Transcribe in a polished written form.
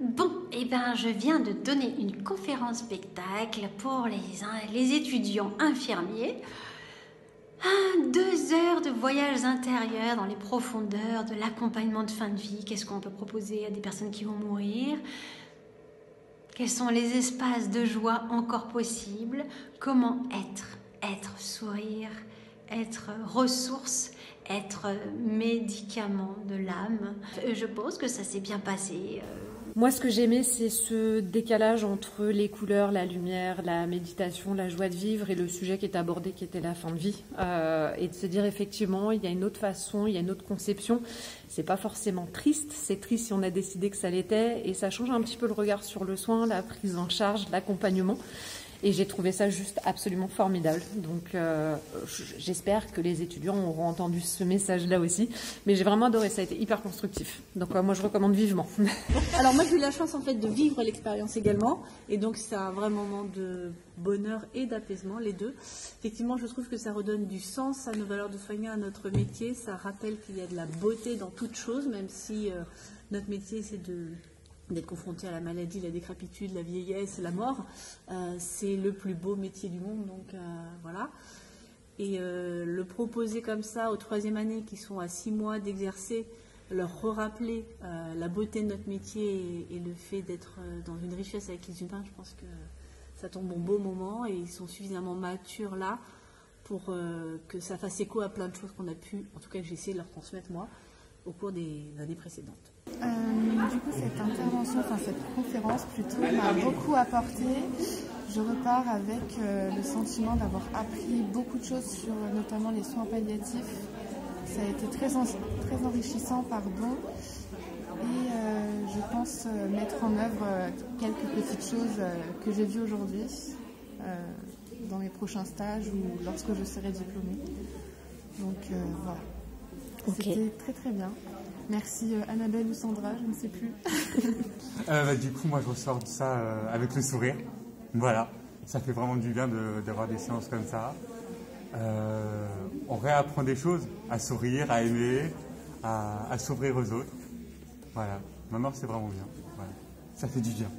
Bon, eh ben, je viens de donner une conférence spectacle pour les étudiants infirmiers. 2 heures de voyages intérieurs dans les profondeurs de l'accompagnement de fin de vie. Qu'est-ce qu'on peut proposer à des personnes qui vont mourir? Quels sont les espaces de joie encore possibles? Comment être sourire, être ressource, être médicament de l'âme. Je pense que ça s'est bien passé. Moi, ce que j'aimais, c'est ce décalage entre les couleurs, la lumière, la méditation, la joie de vivre et le sujet qui est abordé, qui était la fin de vie. Et de se dire, effectivement, il y a une autre façon, il y a une autre conception. C'est pas forcément triste, c'est triste si on a décidé que ça l'était. Et ça change un petit peu le regard sur le soin, la prise en charge, l'accompagnement. Et j'ai trouvé ça juste absolument formidable. Donc j'espère que les étudiants auront entendu ce message-là aussi. Mais j'ai vraiment adoré, ça a été hyper constructif. Donc moi je recommande vivement. Alors moi j'ai eu la chance en fait de vivre l'expérience également. Et donc c'est un vrai moment de bonheur et d'apaisement, les deux. Effectivement je trouve que ça redonne du sens à nos valeurs de soignants, à notre métier. Ça rappelle qu'il y a de la beauté dans toute chose, même si notre métier c'est d'être confronté à la maladie, la décrépitude, la vieillesse, la mort. C'est le plus beau métier du monde, donc voilà. Et le proposer comme ça aux 3e années qui sont à 6 mois d'exercer, leur rappeler la beauté de notre métier et le fait d'être dans une richesse avec les humains, je pense que ça tombe au beau moment et ils sont suffisamment matures là pour que ça fasse écho à plein de choses qu'on a pu, en tout cas que j'ai essayé de leur transmettre moi, au cours des années précédentes. Du coup, cette intervention, cette conférence plutôt, m'a beaucoup apporté. Je repars avec le sentiment d'avoir appris beaucoup de choses sur notamment les soins palliatifs. Ça a été très enrichissant, et je pense mettre en œuvre quelques petites choses que j'ai vues aujourd'hui dans mes prochains stages ou lorsque je serai diplômée. Donc voilà. Okay. C'était très très bien. Merci Annabelle ou Sandra, je ne sais plus. Du coup, moi je ressors de ça avec le sourire. Voilà, ça fait vraiment du bien d'avoir des séances comme ça. On réapprend des choses, à sourire, à aimer, à s'ouvrir aux autres. Voilà, maintenant c'est vraiment bien. Voilà. Ça fait du bien.